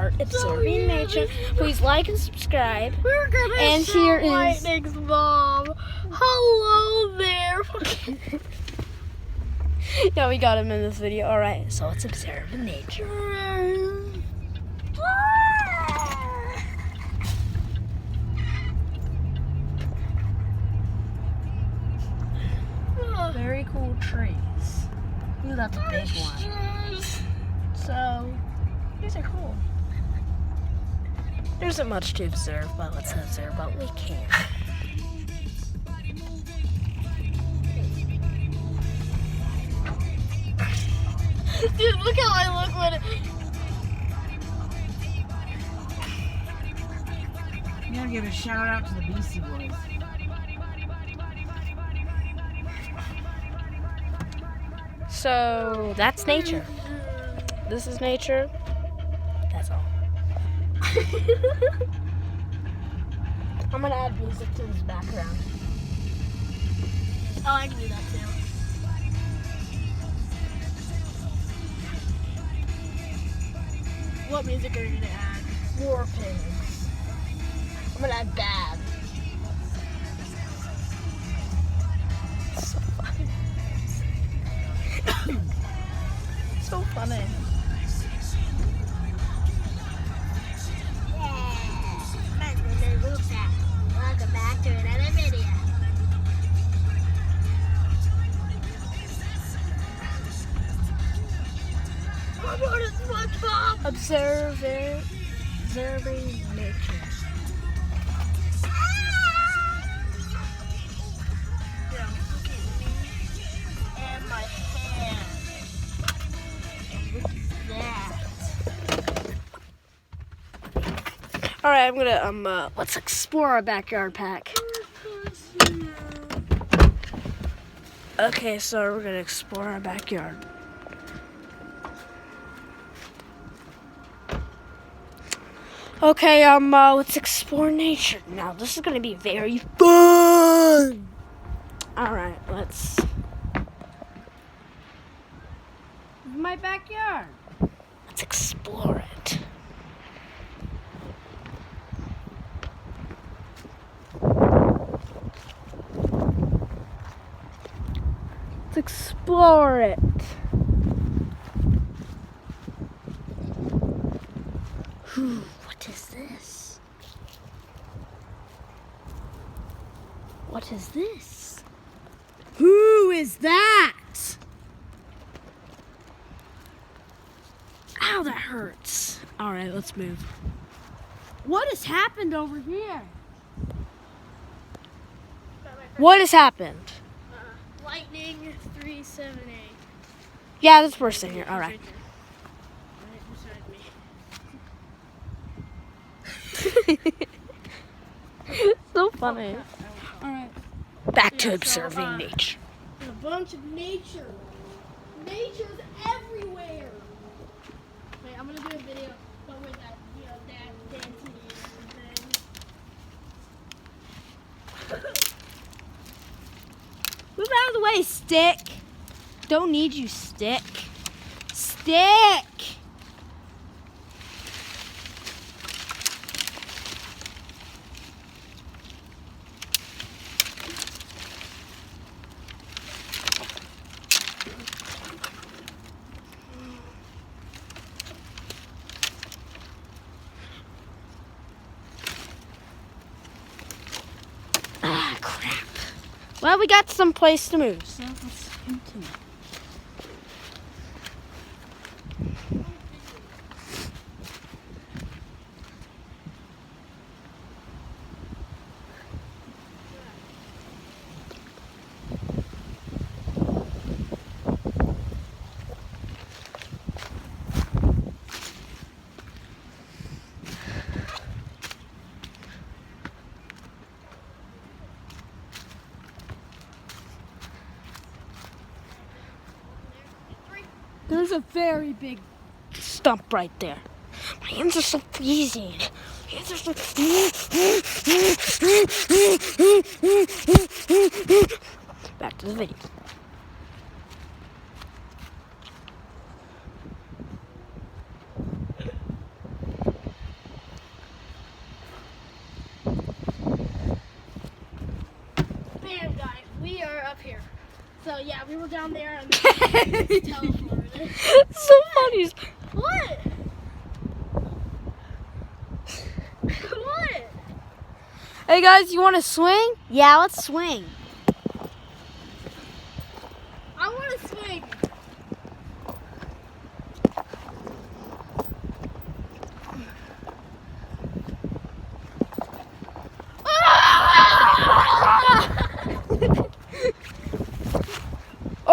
backyard observing nature. Please like and subscribe. We're gonna And show here is- Lightning's mom. Hello there. Yeah, we got him in this video. Alright, so let's observe nature. Very cool trees. Ooh, that's a big one. So, these are cool. There isn't much to observe, but let's observe what we can. Dude, look how I look when it... You gotta give a shout out to the Beastie Boys. So, that's nature. This is nature. That's all. I'm gonna add music to this background. Oh, I can do that too. What music are you gonna add? War pigs. I'm gonna add bad. So funny. So funny. Welcome back to another video. I'm going to SpongeBob. Observing nature. Yeah, look at me and my hand. And look at that. All right, I'm gonna let's explore our backyard pack. Okay, so we're gonna explore our backyard. Okay, let's explore nature. Now, this is gonna be very fun. All right, let's. My backyard. Let's explore it. Let's explore it. Whew, what is this? What is this? Who is that? Ow, that hurts. All right, let's move. What has happened over here? What has happened? Lightning 378. Yeah, this person here. All right. So funny. Alright. Back to Yeah, so, observing nature. There's a bunch of nature. Nature's everywhere. Wait, I'm gonna do a video, but with that, that dancing thing. Move out of the way, stick. Don't need you, stick. Stick. Ah, crap. Well, we got some place to move, so let's continue. There's a very big stump right there. My hands are so freezing. My hands are so... Back to the video. So yeah, we were down there and then we teleported. So funny. What? What? Hey guys, you want to swing? Yeah, let's swing. I want to swing.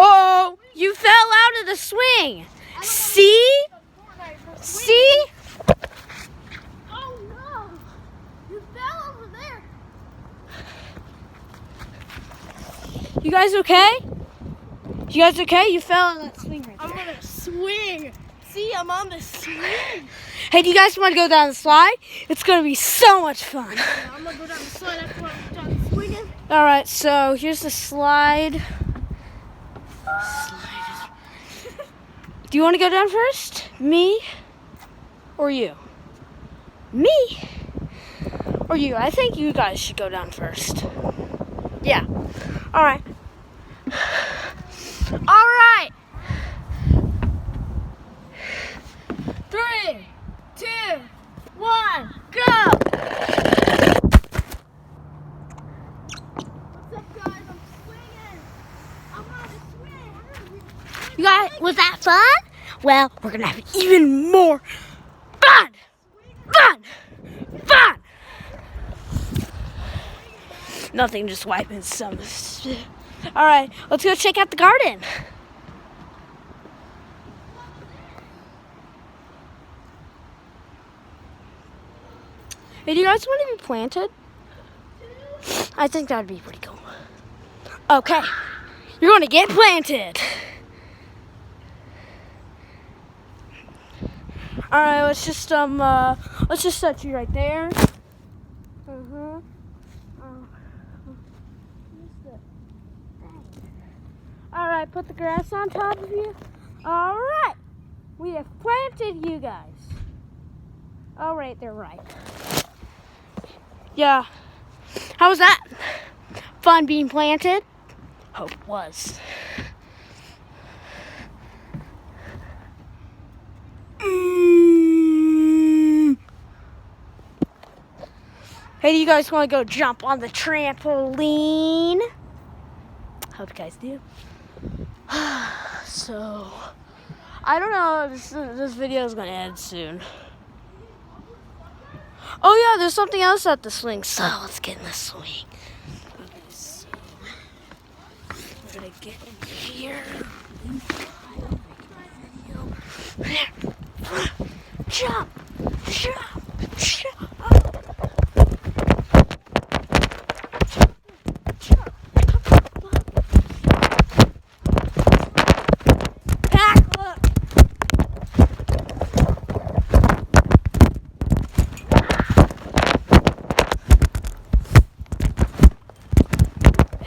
Oh, you fell out of the swing. See? See? Oh no! You fell over there. You guys okay? You guys okay? You fell on that swing right I'm there. gonna swing. See, I'm on the swing. Hey, do you guys want to go down the slide? It's going to be so much fun. Yeah, I'm gonna go down the slide after I'm done swinging. All right, so here's the slide. Do you want to go down first? Me or you? Me or you? I think you guys should go down first. Yeah. All right. All right. 3, 2, 1, go. What's up, guys? I'm swinging. I'm on the swing. You guys, was that fun? Well, we're gonna have even more fun! Fun! Fun! Nothing, just wiping some. Alright, let's go check out the garden. Hey, do you guys want to be planted? I think that would be pretty cool. Okay, you're gonna get planted. All right, let's just set you right there. All right, put the grass on top of you. All right, we have planted you guys. All right, they're right. Yeah. How was that? Fun being planted? Hope it was. Hey, do you guys want to go jump on the trampoline? Hope you guys do. So, I don't know. This video is going to end soon. Oh, yeah, there's something else at the swing. So, let's get in the swing. Okay, so, we're going to get in here. Jump! Jump! Jump!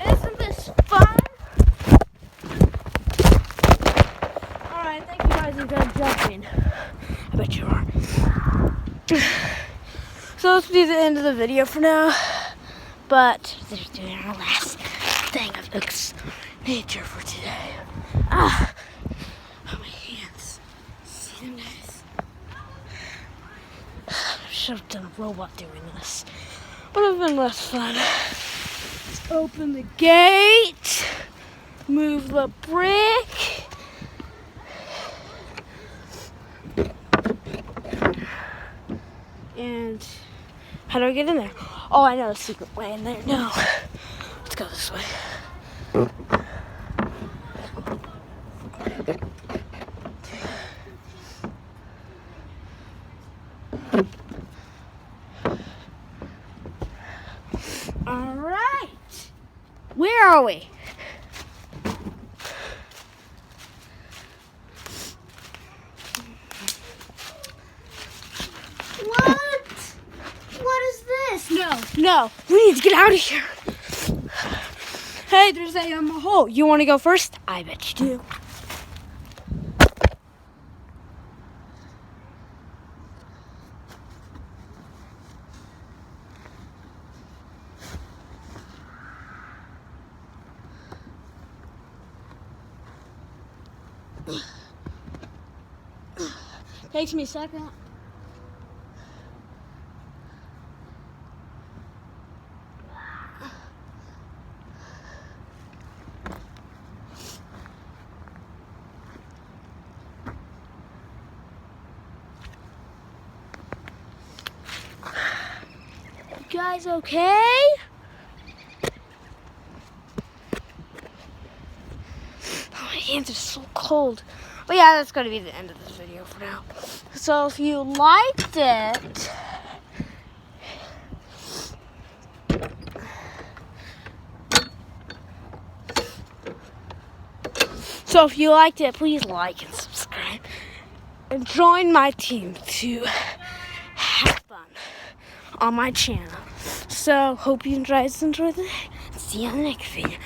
Isn't this fun? Alright, thank you guys for jumping. I bet you are. So this will be the end of the video for now. But they're doing our last thing of nature for today. Ah, oh, my hands. See them, guys? I should have done a robot doing this. Would have been less fun. Let's open the gate. Move the brick. And how do I get in there? Oh, I know the secret way in there. No. Let's go this way. All right. Where are we? What is this? No, we need to get out of here. Hey, there's a hole. You want to go first? I bet you do. Takes me a second. You guys okay? Oh, my hands are so cold. But yeah, that's going to be the end of this video for now. So if you liked it, please like and subscribe. And join my team to have fun on my channel. So hope you guys enjoy the day. See you on the next video.